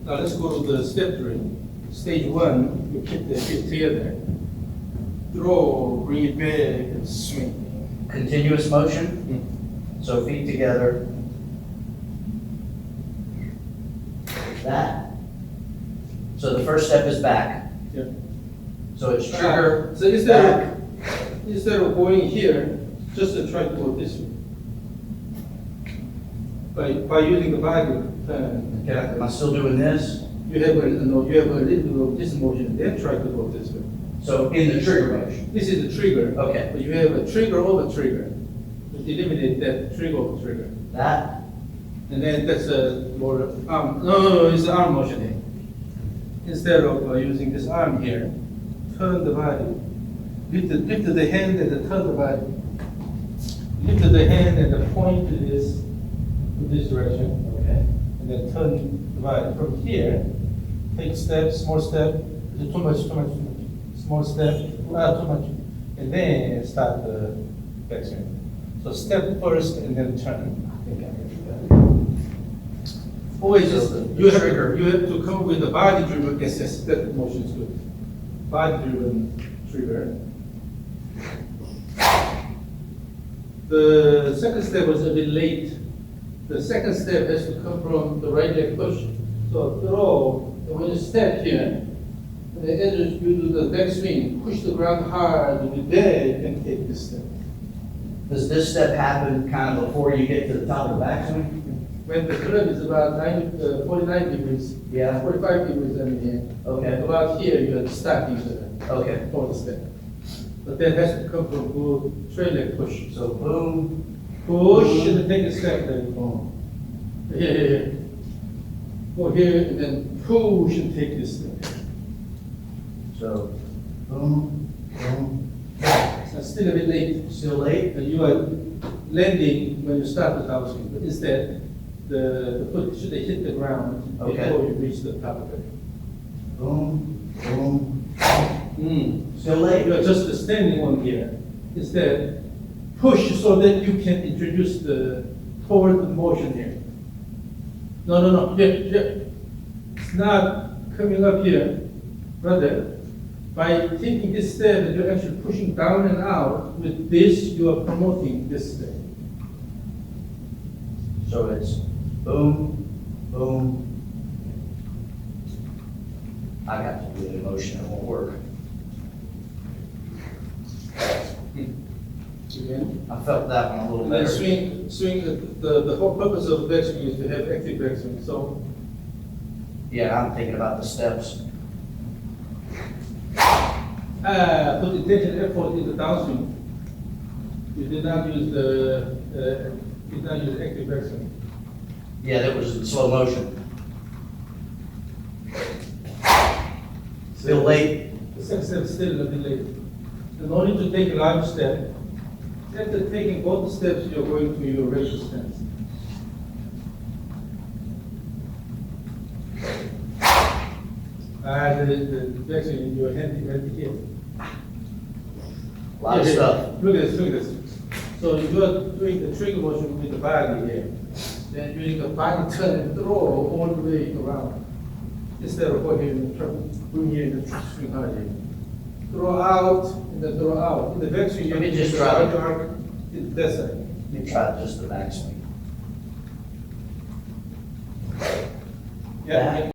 Now let's go to the step 3. Stage 1, you keep the feet together. Throw, bring it back, and swing. Continuous motion, so feet together. That. So the first step is back. Yeah. So it's trigger, So instead of going here, just try to go this way. By using the body, okay, am I still doing this? you have a little of this motion, then try to go this way. So in the trigger motion. This is the trigger. Okay. But you have a trigger over trigger. To eliminate that trigger over trigger. That, And then that's a more arm. No, it's the arm motion here. Instead of using this arm here, turn the body. Lift the hand and then turn the body. Lift the hand and then point to this direction. okay. And then turn the body from here. Take step, small step. Is it too much? Small step, too much. And then start the backswing. So step first and then turn. Always just, you have to come with the body driven, yes, that motion is good. Body driven trigger. The second step was a bit late. The second step has to come from the right leg push. So throw, and when you step here, and then as you do the back swing, push the ground hard, and then you can take this step. Does this step happen kind of before you get to the top of the backswing? When the club is about 49 degrees, Yeah. 45 degrees, I mean, Okay. about here, you're starting the Okay. fourth step. But that has to come from good straight leg push. So boom, Push and then take a step, then boom. Here. Go here and then push and take this step. so boom, boom. So still a bit late. Still late? You are landing when you start the downswing, but instead, the foot should hit the ground Okay. before you reach the top of it. Boom, boom. Mm. Still late? You are just standing on here. Instead, push so that you can introduce the forward motion here. No. Here. It's not coming up here. Rather, by taking this step, you're actually pushing down and out. With this, you are promoting this step. So it's boom, boom. I got to do the motion, it won't work. Again. I felt that one a little And then better. swing. The whole purpose of backswing is to have active backswing. So Yeah, I'm thinking about the steps. put intention effort in the downswing. You did not use active backswing. Yeah, that was in slow motion. Still late. The second step is still a bit late. In order to take a large step, after taking both steps, you're going to your regular stance. The backswing, your hand right here. A lot of Here. stuff. Look at this. So you are doing the trigger motion with the body here. Then doing the body turn and throw all the way around. Instead of going here and bring here and swing hard here. Throw out and then throw out. In the backswing, Let me you just your try. arc to that side. You try just the backswing. Yeah.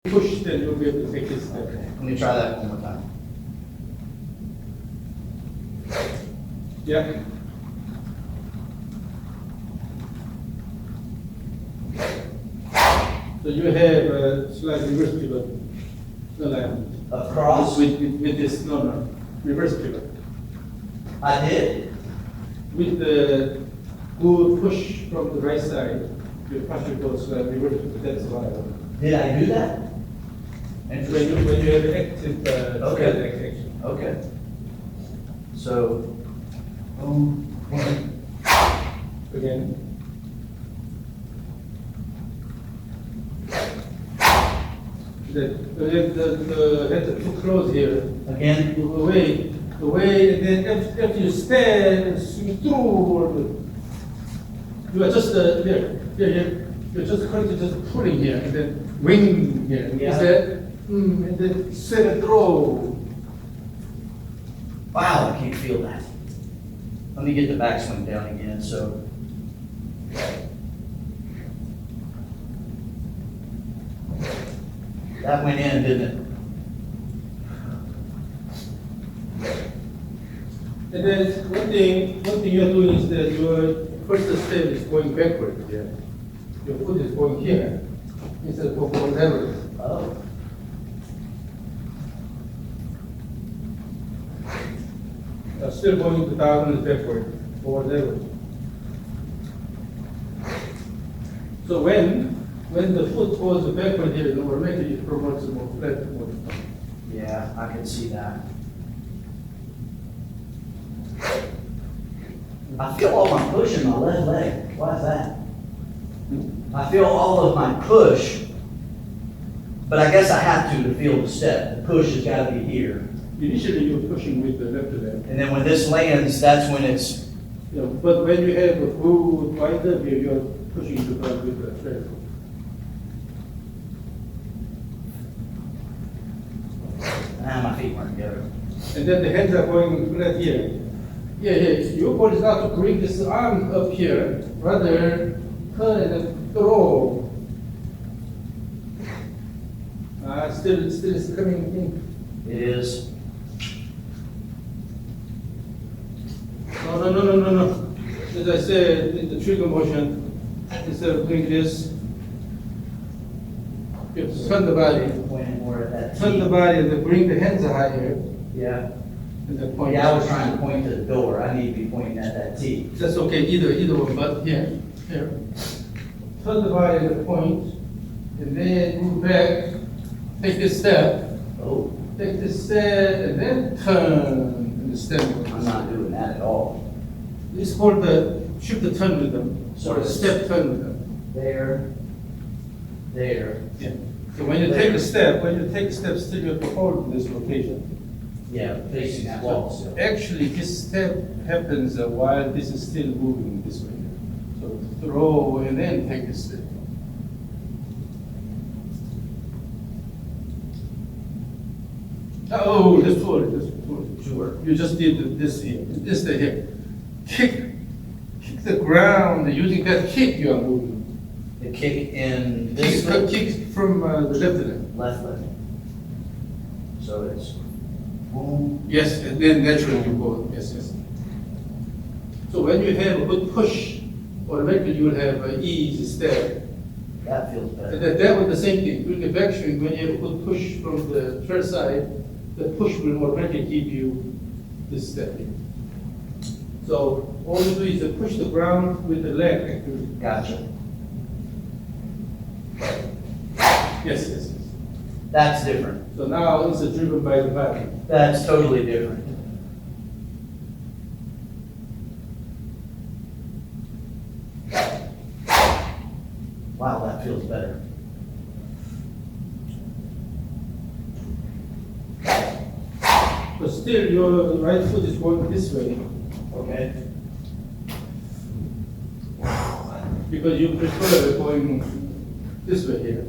Push, then you'll be able to take this step. Let me try that one more time. Yeah. So you have a slight reverse pivot. No, like Across? with this, no, reverse pivot. I did? With the good push from the right side, your posture goes like reverse pivot, that's why. Did I do that? And when you have active, Okay. straight action. Okay. So, boom, boom. Again. The heads are too close here. Again? The way, and then if you stand and swing through, you are just here. You're just currently just pulling here and then wing here. Yeah. Is that, and then set and throw. Wow, I can't feel that. Let me get the backswing down again, so. That went in, didn't it? And then one thing you're doing is that your first step is going backward here. Your foot is going here instead of going level. Oh. Still going to down and backward or level. So when the foot goes backward here, automatically it promotes a more flat motion. Yeah, I can see that. I feel all my push in my left leg. Why is that? I feel all of my push, but I guess I have to feel the step. The push has got to be here. Initially, you're pushing with the left leg. And then when this lands, that's when it's, You know, but when you have a full winder, you're pushing the front with the straight foot. my feet weren't together. And then the hands are going flat here. Yeah, your goal is not to bring this arm up here, rather turn and throw. Still is coming in. It is. No. As I said, in the trigger motion, instead of doing this, you have to turn the body. Pointing more at that. Turn the body and then bring the hands higher. Yeah. And then point. Yeah, I was trying to point to the door. I need to be pointing at that T. That's okay, either one, but here. Turn the body at the point, and then move back, take this step, Oh, take this step, and then turn, and step. I'm not doing that at all. It's called the shift the turn rhythm, So or the it's- step turn rhythm. There. Yeah. So when you take a step, still you have to hold this location. Yeah, facing that wall So still. actually, this step happens while this is still moving this way. So throw and then take a step. Oh, that's too early. Sure. You just did this here, this the hip. Kick the ground, using that kick you are moving. The kick in this Kick, leg, kick from the left leg. left leg. So it's boom. Yes, and then naturally you go, yes. So when you have a good push, automatically you will have an easy step. That feels And better. that was the same thing, during the backswing, when you have a good push from the third side, the push will automatically give you this step here. So all you do is to push the ground with the leg actually. Gotcha. Yes. That's different. So now it's driven by the body. That's totally different. Wow, that feels better. But still, your right foot is going this way, Okay. because you prefer going this way here.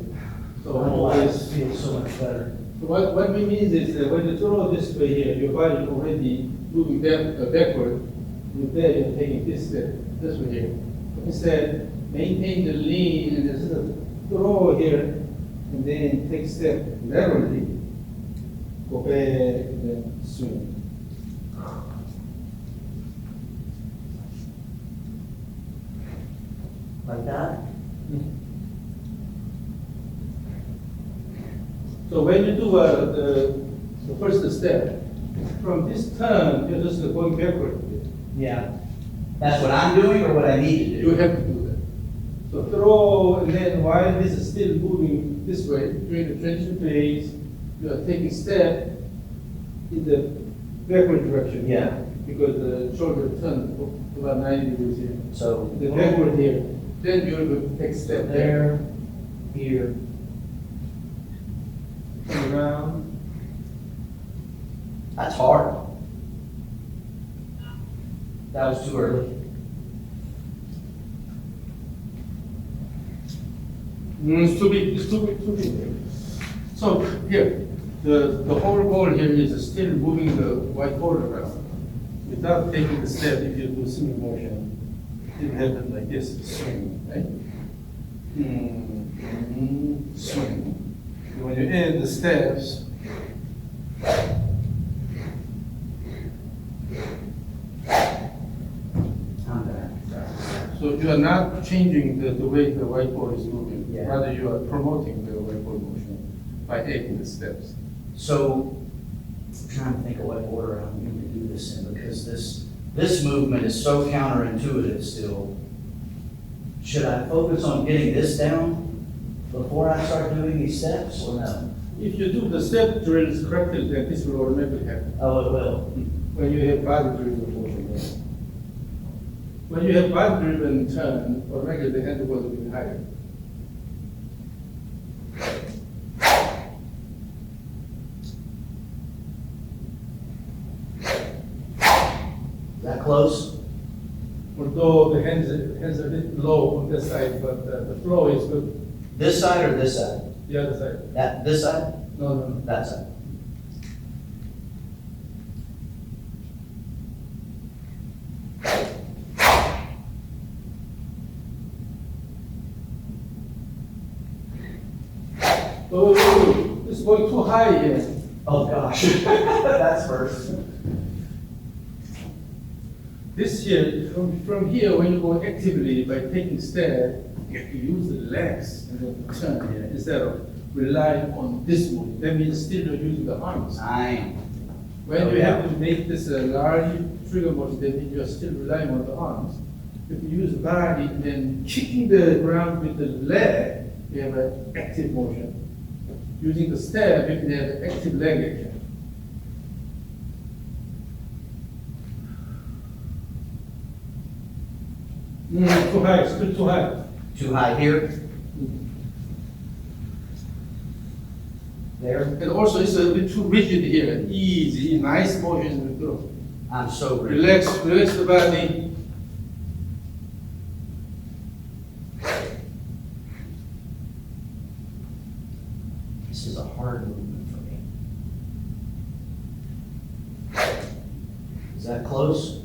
So Oh, that always, feels so much better. what we mean is that when you throw this way here, your body already moving backward. With that, you're taking this step, this way here. Instead, maintain the lean and just throw here, and then take step laterally, go back, and then swing. Like that? So when you do the first step, from this turn, you're just going backward. Yeah. That's what I'm doing or what I need to You do? have to do that. So throw, and then while this is still moving this way, during the transition phase, you are taking step in the backward direction. Yeah. Because the shoulder turn about 90 degrees here. So The backward here, then you're going to take step there, there, here. turn around. That's hard. That was too early. It's too big, it's too big. So here, the whole goal here is still moving the white ball around. Without taking the step, if you do single motion, it will happen like this, swing, right? Swing. When you end the steps, so you are not changing the way the white ball is moving. Yeah. Rather, you are promoting the white ball motion by adding the steps. So, I'm trying to think of what order I'm going to do this in, because this movement is so counterintuitive still. Should I focus on getting this down before I start doing these steps, or no? If you do the step drills correctly, then this will automatically happen. Oh, it will. When you have body-driven motion, yes. When you have body-driven turn, automatically the hand will be higher. Is that close? Although the hands are a bit low on this side, but the flow is good. This side or this side? The other side. This side? No. That side. Oh, it's going too high here. Oh, gosh. That's first. This here, from here, when you go actively by taking step, you have to use the legs and then turn here instead of relying on this movement. That means still you're using the arms. When you have to make this a large trigger motion, that means you're still relying on the arms. If you use the body and then kicking the ground with the leg, you have an active motion. Using the step, you can have an active leg action. Too high, still too high. Too high here? There? And also it's a bit too rigid here. Easy, nice motion. I'm so ready. Relax the body. This is a hard movement for me. Is that close?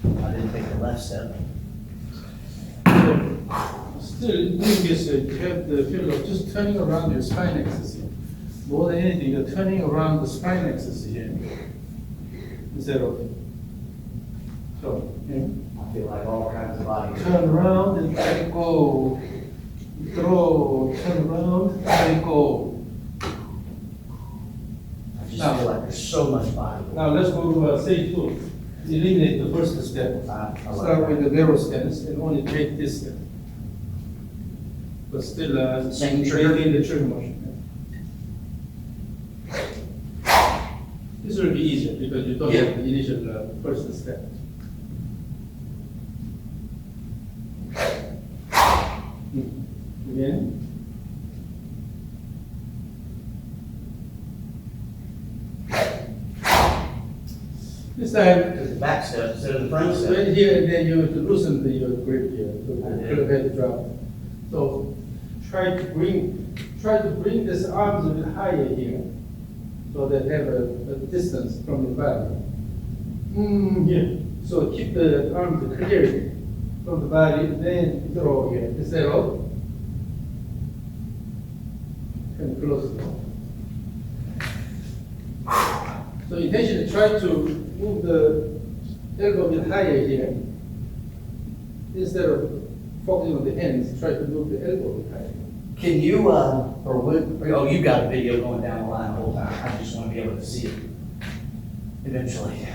I didn't take the left step. Still, doing this, you have the feel of just turning around your spine axis here. More than anything, you're turning around the spine axis here. Instead of, so, I feel like all kinds of body. turn around and let go. Throw, turn around, let go. I just feel like there's so much body. Now let's go to stage 2. Eliminate the first step. I like Start with that. the narrow stance and only take this step. But still, Same trigger? maintain the trigger motion. This will be easier because you don't Yeah. have the initial first step. Again. This time, Because the back step instead of the front right step. here, and then you have to loosen your grip here, so I the head drop. So try to bring this arms a bit higher here, so that have a distance from the body. Here. So keep the arms clear from the body, and then throw here instead of kind of close. So intentionally try to move the elbow a bit higher here. Instead of focusing on the hands, try to move the elbow a bit higher. Can you, oh, you got a video going down the line the whole time. I just want to be able to see it eventually.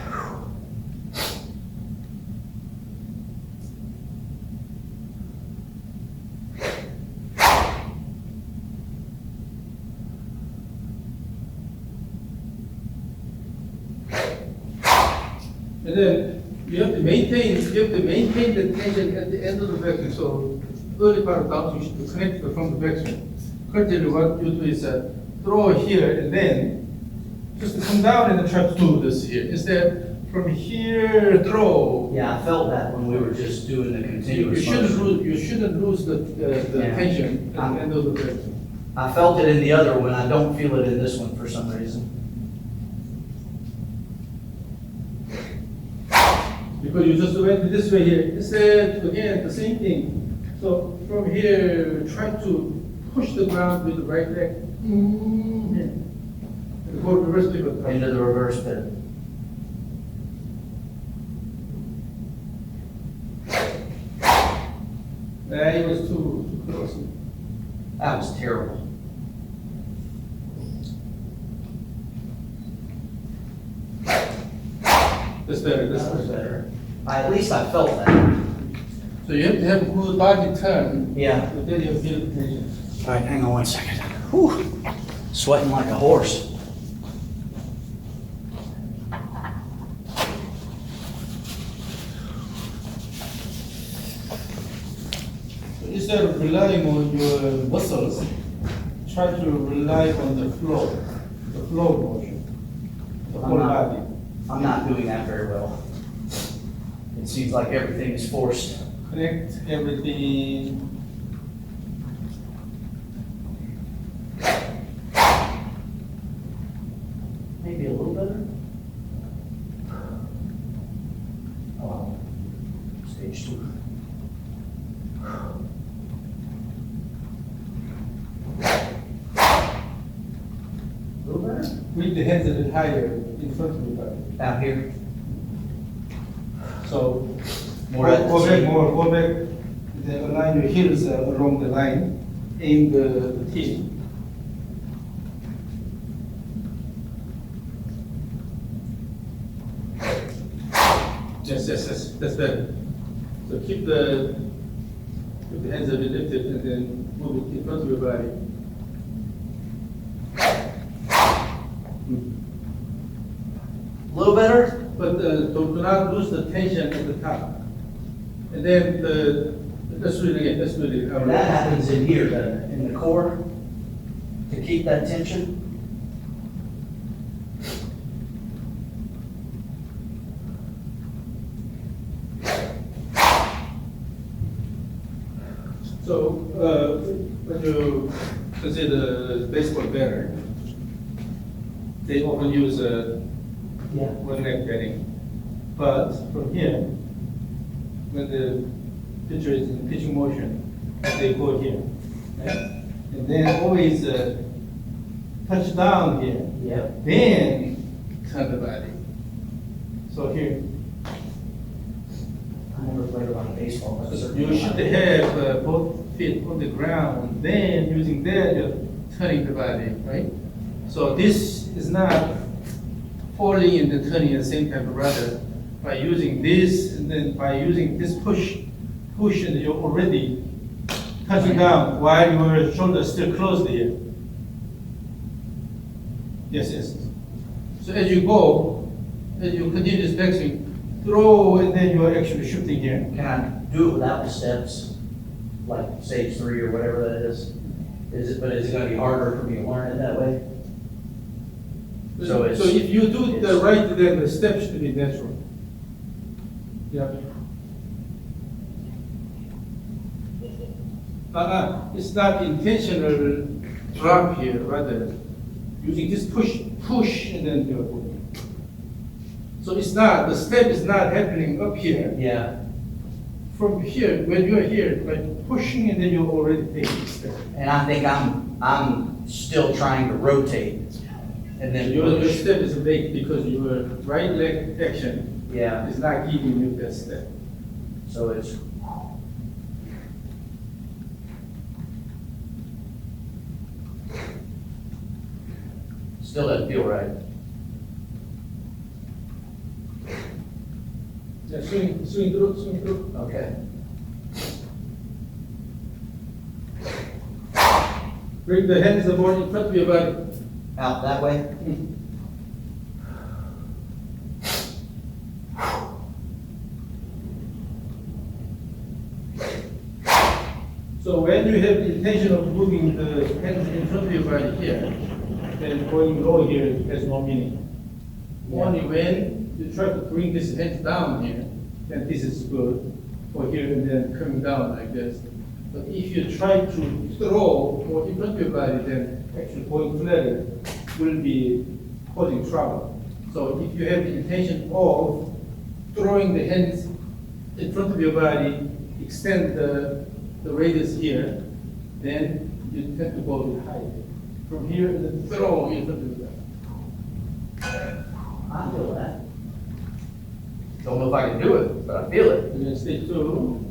And then you have to maintain the tension at the end of the vacuum. So early part of down, you should connect it from the vacuum. Currently, what you do is throw here and then just come down and try to do this here. Instead, from here, throw. Yeah, I felt that when we were just doing the You continuous shouldn't motion. lose, you shouldn't lose the Yeah. tension at the end of the breath. I felt it in the other one, I don't feel it in this one for some reason. Because you just went this way here. Instead, again, the same thing. So from here, try to push the ground with the right leg. Here. And go reverse pivot. Into the reverse pivot. It was too close. That was terrible. That's better, that's That was better. better. At least I felt that. So you have to have good body turn. Yeah. But then you have feel the tension. All right, hang on one second. Whew, sweating like a horse. So instead of relying on your muscles, try to rely on the flow motion, the whole body. I'm not doing that very well. It seems like everything is forced. Connect everything. Maybe a little better. Oh, stage 2. A little better? With the hands a bit higher in front of your body. Out here. So More at the go back same. more, go back. Then align your heels along the line. Aim the tip. Yes, that's better. So keep the hands a bit lifted and then move it in front of your body. A little better? But do not lose the tension at the top. And then let's do it again, let's do it again. And that happens in here, doesn't it? In the core, to keep that tension. So, when you consider baseball batter, they often use Yeah. one leg batting. But from here, when the pitcher is in pitching motion, they go here. Right? And then always touch down here, Yep. then turn the body. So here, I never played a lot of baseball, but certainly. you should have both feet on the ground, then using that, you're turning the body, right? So this is not falling and then turning at the same time, but rather by using this and then by using this push, and you're already touching down while your shoulder is still closed here. Yes. So as you go, as you continue this backswing, throw and then you are actually shifting here. Can I do it without the steps, like stage 3 or whatever that is? Is it gonna be harder for me to learn it that way? So it's- if you do the right, then the steps should be natural. Yeah. It's not intentional drop here, rather using this push, and then you're moving. So it's not, the step is not happening up here. Yeah. From here, when you're here, like pushing, and then you're already taking the step. And I think I'm still trying to rotate and then Your push. step is late because your right leg action Yeah, is not giving you that step. so it's. Still doesn't feel right. Yeah, swing through. Okay. Bring the hands more in front of your body. Out that way? So when you have the intention of moving the hands in front of your body here, then going low here has no meaning. Yeah. Only when you try to bring this head down here, then this is good for here and then coming down like this. But if you try to throw or in front of your body, then actually going flatter will be causing trouble. So if you have the intention of throwing the hands in front of your body, extend the radius here, then you tend to go a bit high. From here, and then throw in front of your body. I feel that. Don't know if I can do it, but I feel it. And then stay 2.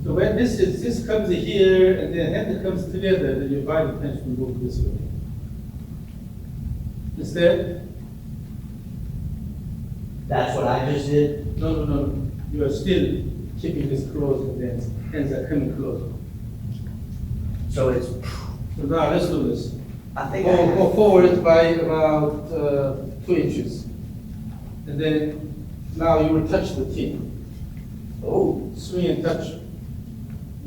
So when this comes here and then hand comes together, then your body tends to move this way. Instead, That's what I just did. no. You are still keeping this close and then hands are coming closer. So it's, So now let's do this. I think Go forward by about 2 inches. And then now you will touch the tip. oh, Swing and touch.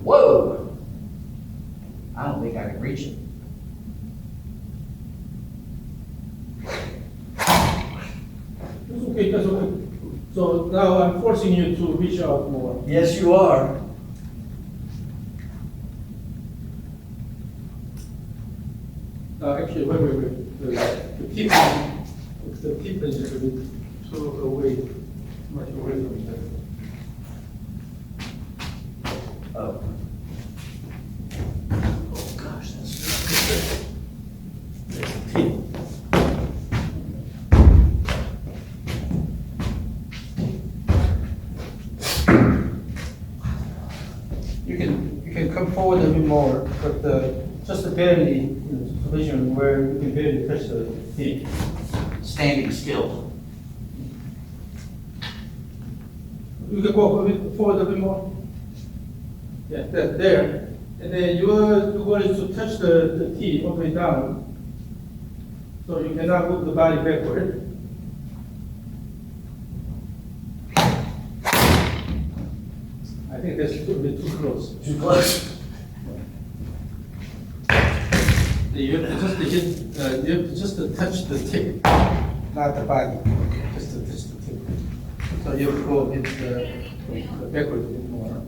whoa. I don't think I can reach it. That's okay. So now I'm forcing you to reach out more. Yes, you are. Actually, wait. The tip is a bit too away, much away from each other. Oh. Oh, gosh, that's. There's the tip. You can come forward a bit more, but just barely, position where you can barely touch the tip. Standing still. You can go a bit forward a bit more. Yeah, there. And then you're going to touch the tip all the way down. So you cannot move the body backward. I think that's a bit too close. Too close. You have to just touch the tip, not the body, just to touch the tip. So you have to go a bit backward a bit more.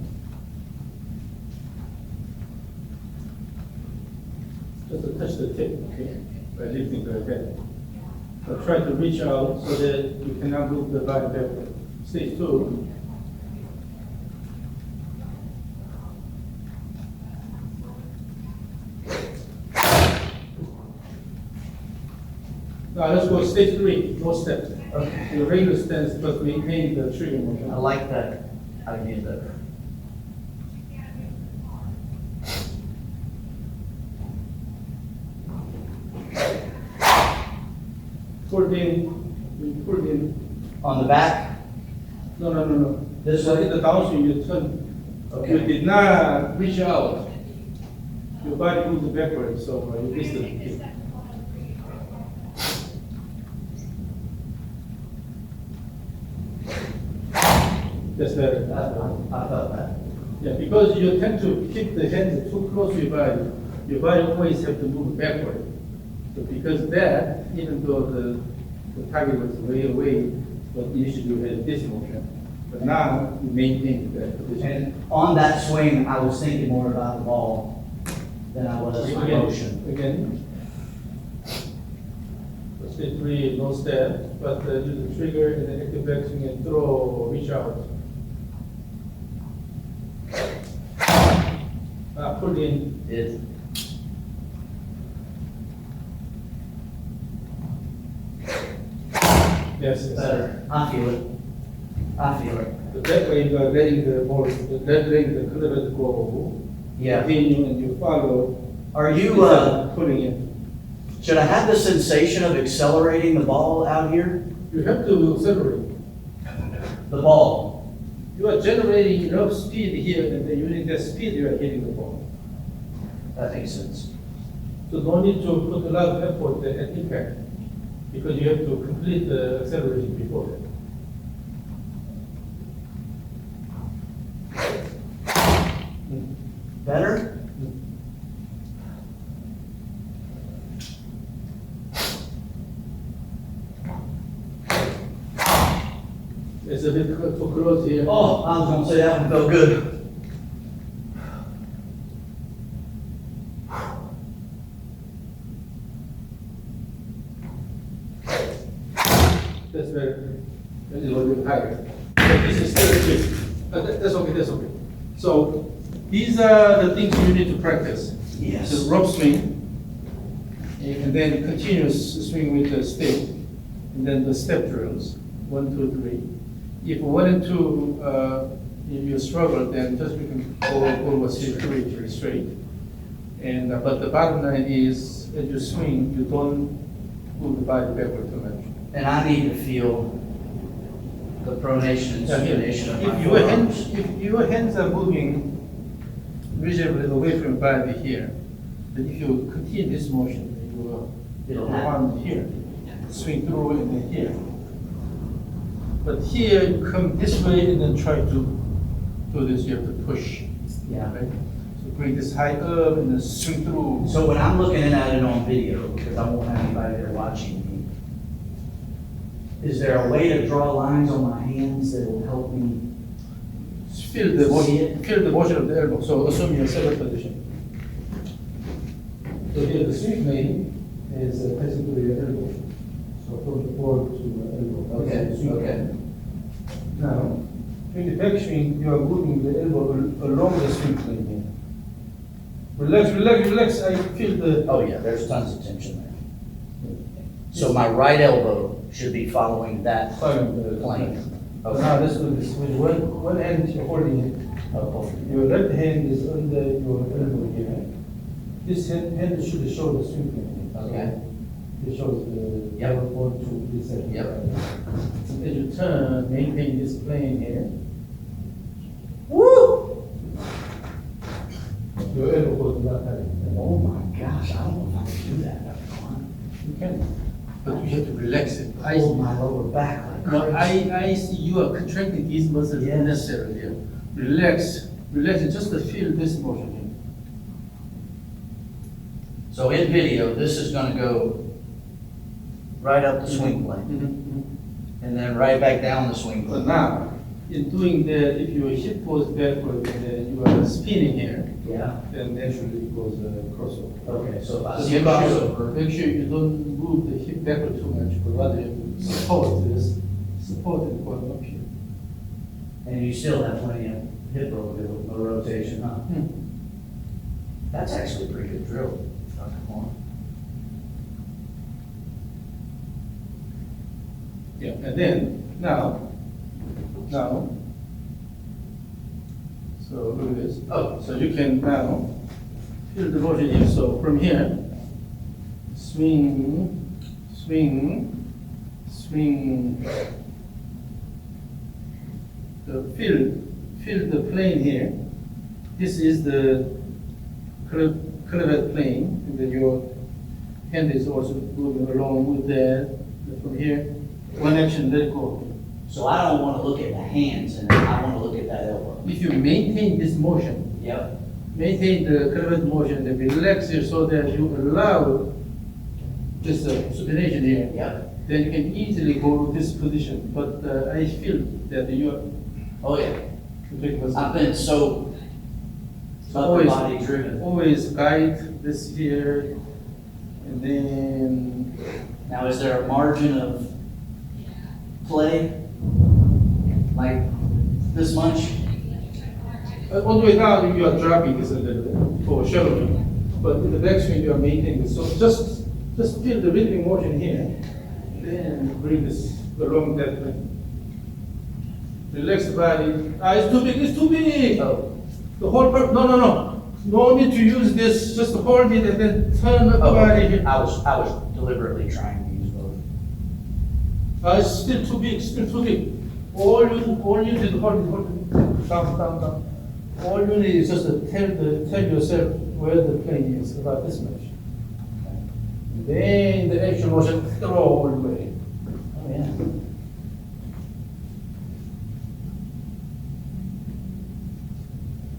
Just to touch the tip, okay, by lifting the head. So try to reach out so that you cannot move the body backward. Stage 2. Now let's go stage 3, no steps. Okay. The regular stance but maintain the trigger I motion. like that idea better. Pull in, pull in. On the back? No. This So way? in the downswing, you turn. Okay. You did not reach out. Your body moved backwards, so you missed it. That's better. I felt that. Yeah, because you tend to keep the hands too close to your body always have to move backward. So because that, even though the target was way away, but initially you had this motion, but now you maintain that position. And on that swing, I was thinking more about the ball than I was my motion. Again. So stage 3, no step, but use the trigger and then active backswing and throw, reach out. Pull in. It, Yes. better. I feel it. But that way you are letting the ball, letting the club go. Yeah. Continue and you follow. Are you, Pulling in. should I have the sensation of accelerating the ball out here? You have to accelerate. The ball. You are generating enough speed here, and then using that speed you are hitting the ball. That makes sense. So don't need to put a lot of effort at impact, because you have to complete the acceleration before that. Better? It's a bit too close here. Oh, I was gonna say that one felt good. That's that is a little bit higher. But this is still good. That's okay, that's okay. So these are the things you need to practice. Yes. So rope swing, and then continuous swing with the stick, and then the step drills, 1, 2, 3. If 1 and 2, you struggle, then just you can go over 3 straight. And but the bottom line is, as you swing, you don't move the body backward too much. And I need to feel the pronation and supination of my forearms. If your hands are moving reasonably away from your body here, then if you continue this motion, you will It'll arm here, swing through and then here. But here, you come this way and then try to do this, you have to push. Yeah. Right? So bring this high up and then swing through. So when I'm looking at it on video, because I won't have anybody there watching me, is there a way to draw lines on my hands that will help me? Feel the motion of the elbow. So assume you're in separate position. So here the swing plane is passing to your elbow. So from the board to the elbow. That's the swing plane. Now, in the back swing, you are moving the elbow along the swing plane here. Relax, relax, relax. I feel the. Oh yeah, there's tons of tension there. So my right elbow should be following that plane. Okay. Now let's do this. With one hand you're holding it. Your left hand is under your elbow here. This hand should show the swing plane. Okay. It shows the Yep. elbow to this side. Yep. So as you turn, maintain this plane here. Woo! Your elbow goes not having. Oh my gosh, I don't know if I can do that. You can, but you have to relax it. Hold my lower back like No, crazy. I see you are contracting these muscles Yes. unnecessarily here. Relax, relax, and just to feel this motion here. So in video, this is gonna go right up the swing plane, and then right back down the swing But plane. now, in doing that, if your hip goes backward and then you are spinning here, Yeah, then naturally it goes crossover. okay, so if I So see a crossover, make sure you don't move the hip backward too much, but rather you support this, support it going up here. and you still have plenty of hip rotation, huh? That's actually a pretty good drill, Dr. Horn. Yeah, and then, now, so look at this. Oh. So you can now feel the motion here. So from here, swing, swing, swing. So feel the plane here. This is the cleavage plane, and then your hand is also moving along with that. From here, one action, let it go. So I don't wanna look at the hands, and I wanna look at that elbow. If you maintain this motion, Yep. maintain the curved motion, then relax it so that you allow this supination here, Yep. then you can easily go to this position. But I feel that you are Oh, yeah. I've been so upper always, body driven. always guide this here, and then Now, is there a margin of play? Like this much? all the way down you are dropping this a little bit for shouldering, but in the backswing you are maintaining this. So just feel the rhythmic motion here, then bring this along that way. Relax the body. It's too big, it's too big. Oh. The whole no. No need to use this, just hold it and then turn the Oh, body okay. here. I was deliberately trying to use both. It's still too big, still too big. All you did, hold it, down. All you need is just to tell yourself where the plane is, about this much. And then the action motion, throw all the way. Oh, yeah.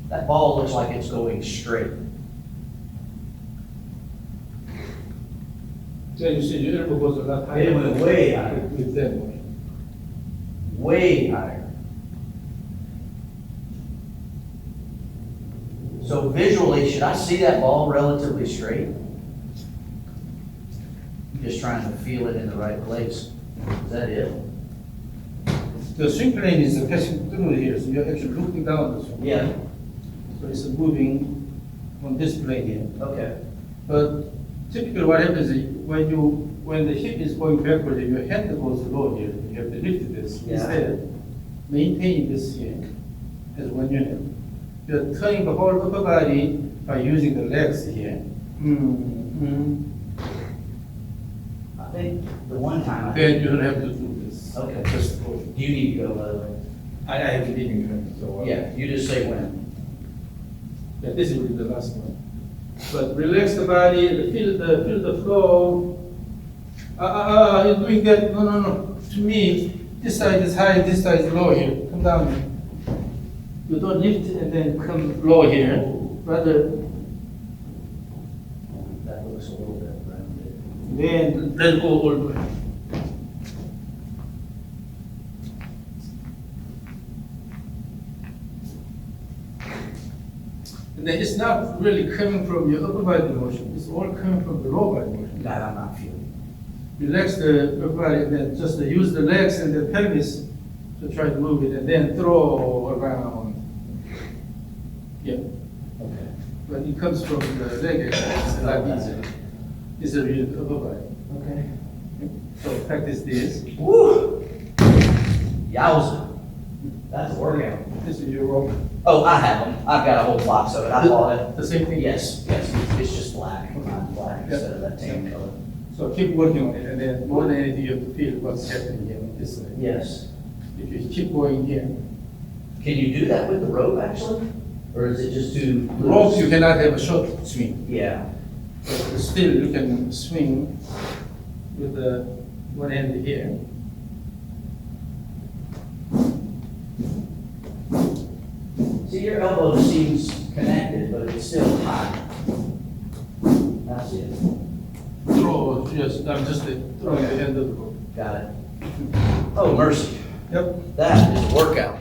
That ball looks like it's going straight. Then you see your elbow goes a lot higher. It went way higher. With that motion. way higher. So visually, should I see that ball relatively straight? I'm just trying to feel it in the right place. Is that it? The swing plane is passing through here, so you're actually looking down the swing. Yeah. So it's moving on this plane here. Okay. But typically what happens is when the hip is going backward, your hand goes low here, you have to lift this. Yeah. Instead, maintaining this here as one unit. You're turning the whole upper body by using the legs here. I think the one time I. Then you don't have to do this. Okay. Just go. Do you need to go, by the way? I have a leading hand, so. Yeah, you just say when. Yeah, this will be the last one. But relax the body, feel the flow. You're doing that. No. To me, this side is high, this side is low here. Come down here. You don't lift and then come low here. Rather, That looks a little bit rounded. then go all the way. And then it's not really coming from your upper body motion. It's all coming from the lower body motion. That I'm not feeling. Relax the upper body and then just use the legs and the pelvis to try to move it and then throw around. Yeah, Okay. when it comes from the leg exercise, it's a lot easier. It's a real upper body. Okay. So practice this. Woo! Yowza. That's a workout. This is your rope. Oh, I have them. I've got a whole box of it. I bought it. The same thing? Yes. It's just black, not black instead of that tan color. So keep working on it and then more than anything, you have to feel what's happening here on this side. Yes. If you keep going here. Can you do that with the rope actually? Or is it just too loose? Ropes, you cannot have a short swing. Yeah. But still, you can swing with the one hand here. See, your elbow seems connected, but it's still high. That's it. Throw, just, I'm just throwing the end of the rope. Got it. Oh, mercy. Yep. That is a workout.